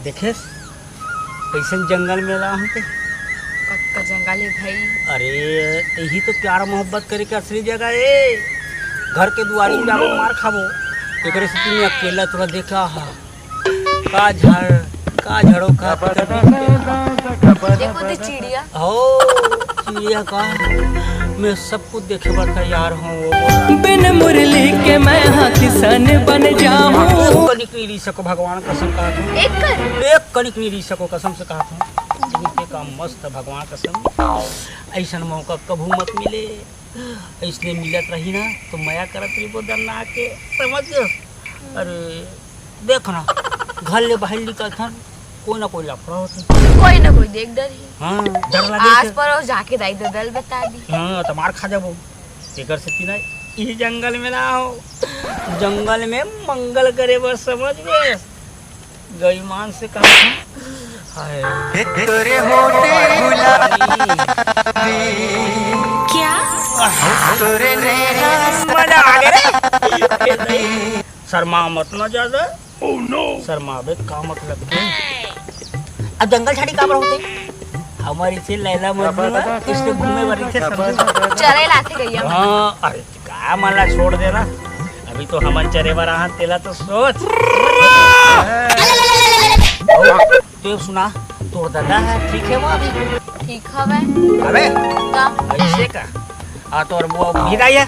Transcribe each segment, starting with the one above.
देखे कैसे जंगल में रहा हूँ का जंगल है भाई। अरे यही तो प्यार मोहब्बत करे के असली जगह है। घर के दुआरी में जाबो मार खाबो एक स्थिति में अकेला थोड़ा देखा का झड़ो का देखो तो चिड़िया हो चिड़िया का मैं सब कुछ देखे बर तैयार हूँ। बिन मुरली के मैं हाँ किसान बन जाऊँ। कनिक नहीं रही सको भगवान कसम कहा था। एक कनिक नहीं रही सको कसम से कहा था। का मस्त भगवान कसम ऐसा मौका कभू मत मिले। इसलिए मिलत रही ना तो मया करत रही बोदर ना के समझ। अरे देखना घर ले बाहर निकल था कोई ना कोई लफड़ा होता कोई ना कोई देख डर ही। हाँ डर लगे आस पड़ोस जाके दाई दल बता दी। हाँ तो मार खा जाबो एकर से ना इस जंगल में ना हो। जंगल में मंगल करे बस समझ गए। गईमान से कहा तेरे होठे क्या तेरे मजा आ गया। शर्मा मत ना ज्यादा। शर्मा का मतलब अब जंगल झाड़ी कहाँ पर होते हमारी से लैला मजनू इसलिए घूमे वाली थे चले लाते गई। हाँ अरे का माला छोड़ देना अभी तो हमन चरे बार हाथ तेला तो सोच। तो सुना तोर दादा है ठीक है वो अभी ठीक है अबे का ऐसे का आ तोर वो भिराई है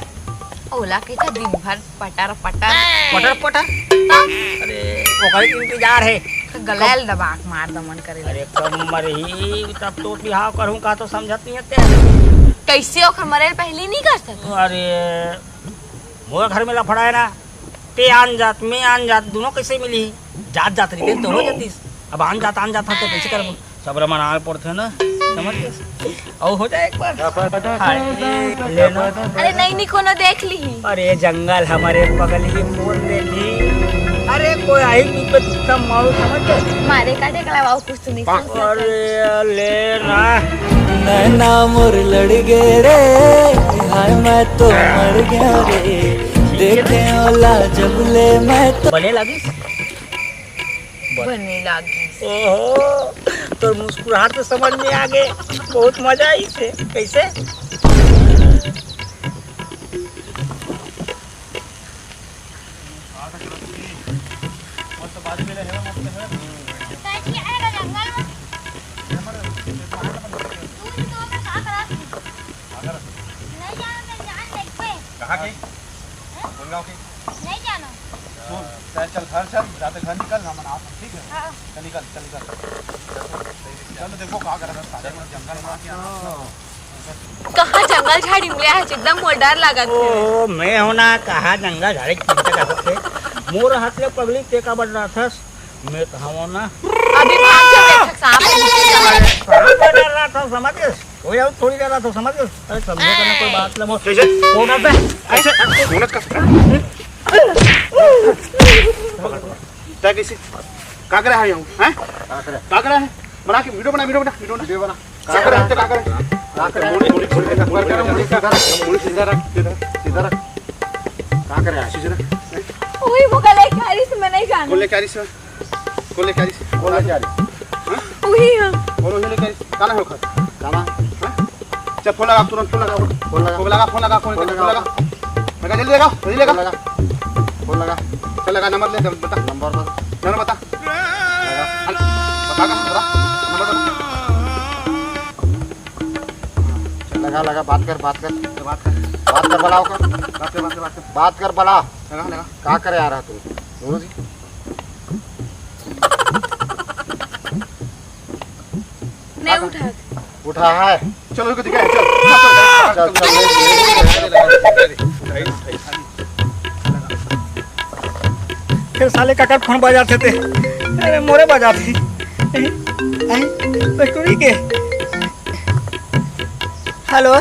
ओला के था दिन भर पटर पटर अरे ओकर इंतजार है गलैल दबाक मार दमन करे। अरे कमर ही तब तो बिहाव करूं का तो समझत नहीं है कैसे ओखर मरे पहले नहीं कर सकते। अरे मोर घर में लफड़ा है ना ते आन जात मैं आन जात दोनों कैसे मिली जात रही तो हो जाती। अब आन जात तो कैसे कर सब रमन पड़ते ना समझ और हो जाए एक बार। अरे नहीं कोनो देख ली। अरे जंगल हमारे बगल ही मोड़ देखी। अरे कोई आई पे सब मारू समझ मारे काटे कला बाबू कुछ तो नहीं समझ। अरे ले ना नैना मोर लड़ गए रे हाय मैं तो मर गया रे देखे ओला जब ले मैं तो बने लगी बनने लगी। ओहो तो मुस्कुराहट तो समझ में आ गए बहुत मजा आई से कैसे। चल घर जाते घर निकल ना मना ठीक है। चल निकल चल देखो कहाँ कर जंगल कहाँ जंगल झाड़ी मिले है एकदम मोर डर लगा। ओ मैं होना कहा जंगल झाड़ी चिंता कर सकते मोर हाथ ले पगली ते का बढ़ रहा था मैं कहा ना अभी भाग जा सांप डर रहा था समझ हो जाओ थोड़ी डर रहा था समझ। अरे समझे करना कोई बात ना होना पे ऐसे क्या कैसे क्या करे है यहाँ हैं क्या करे है बना के वीडियो बना क्या करे क्या करे मुड़ी सीधा रख क्या करे सीधा रख ओए वो गले कारी से मैं नहीं जानू कोले कारी से ओही हां और ओही ले कारी काना हो काना चल फोन लगा तुरंत फोन लगा फोन लगा जल्दी लगा फोन लगा चल लगा नंबर ले बता नंबर बता लगा बात कर बुलाओ बात कर बुला लगा क्या करे आ रहा तू नहीं उठा है चलो इसको दिखाए फिर साले काकर फोन बजाते थे अरे मोरे बजाती फैक्ट्री के। हेलो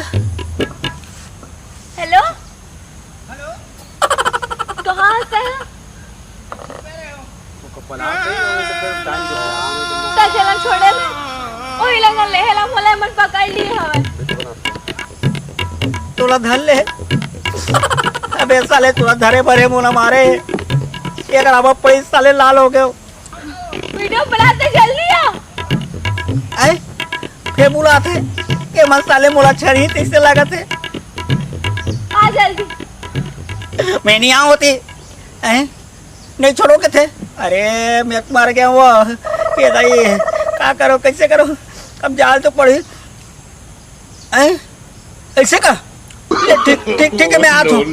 कहाँ से है चलन छोड़े ओही लगन लेहेला मोला मन पकड़ ली हवे तोला धर ले अबे साले तोला धरे भरे मुना मारे एक अब पैसा साले लाल हो गए वीडियो बनाते जल्दी आओ। आए फिर बुलाते के मसाले मोला छरी तीसरे लागत है आ जल्दी। मैं नहीं आऊँ होती नहीं छोड़ोगे थे। अरे मैं मार गया वो ये दाई क्या करो कैसे करो अब जाल तो पड़ी ऐसे का ठीक ठीक ठीक है मैं आता हूँ।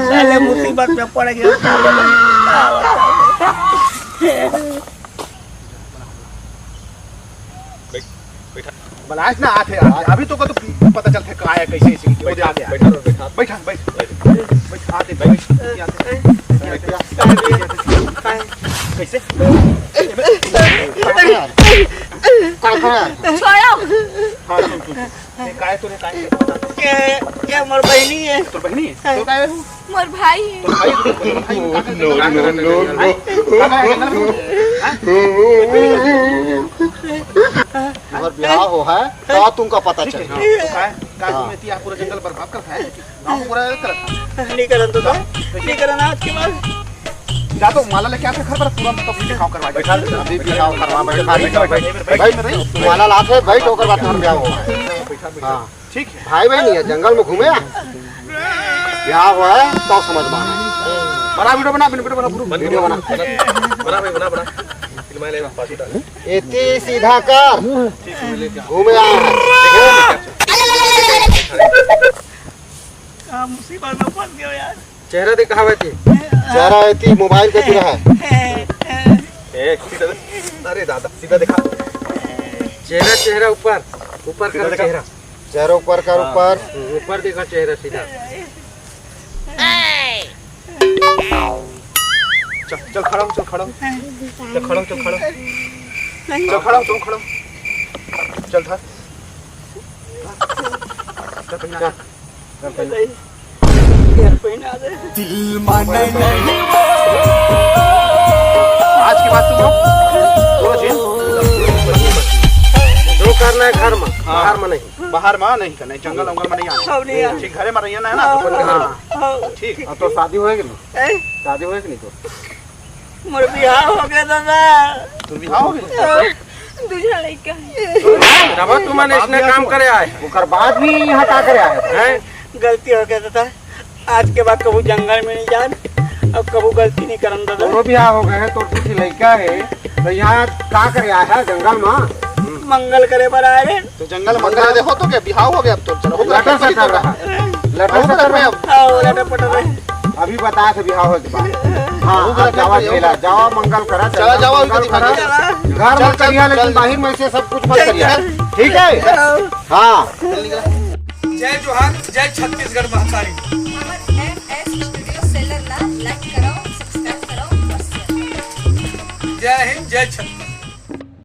साले मुसीबत में पड़ गया। बलाश ना आते अभी तो पता चलता है कहाँ है कैसे इसी वो आ गया। बैठा बैठ आते कैसे छोड़ो। काय तूने काय क्या मोर बहनी है तो बहनी है तो काय है मोर भाई है। तो भाई अगर ब्याह हो है तो तुमका पता चले। तो काय तुम इतिहास पूरा जंगल बर्बाद करता है गांव पूरा करता नहीं करन तो नहीं करन आज के बाद जा तो माला लेके आके घर पर पूरा तो पीछे खाओ करवा बैठा अभी ब्याह करवा बैठा भाई में रही माला लाते बैठ होकर बात हम ब्याह हो। हाँ ठीक है भाई बहन है जंगल में घूमे ब्याह हुआ है तो समझ में आना। बड़ा वीडियो बना वीडियो बना बना इतनी सीधा कर घूमे आया मुसीबत में फंस गया यार। चेहरा दिखावे थी चेहरा इतनी मोबाइल के दिखा है अरे दादा सीधा दिखा चेहरा ऊपर ऊपर कर चेहरा चेहरा ऊपर कर ऊपर दिखा चेहरा सीधा। चल खड़ा हो चल था आज के बाद तुम जो करना है घर में बाहर में नहीं बाहर में नहीं करना है जंगल वंगल में नहीं आना ठीक घरे में रहिए ना है ना ठीक तो शादी होएगी नहीं शादी होएगी नहीं तो मोर बियाह हो गया दादा। तू भी आओगे दूसरा लड़का है। रवा तुमने इसने काम करे आए ओकर बाद भी हटा करे आए हैं। गलती हो गया दादा आज के बाद कबू जंगल में नहीं जान अब कबू गलती नहीं करन दादा। दोनों बियाह हो गए तो कुछ लड़का है तो यहाँ का करे आया है जंगल में मंगल करे पर आए रे तो जंगल मंगल देखो तो क्या बिहाव हो गया अब तो चलो लटर से कर रहा है लटर से कर रहा आओ लटे पटे रहे अभी बताया था बिहाव हो के बाद। हाँ जावा खेला जावा मंगल करा चला जाओ मंगल करा घर में करिया लेकिन बाहर में से सब कुछ मत करिया ठीक है। हाँ जय जोहार जय छत्तीसगढ़ महाकाली। लाइक करो सब्सक्राइब करो जय हिंद जय छत्तीसगढ़।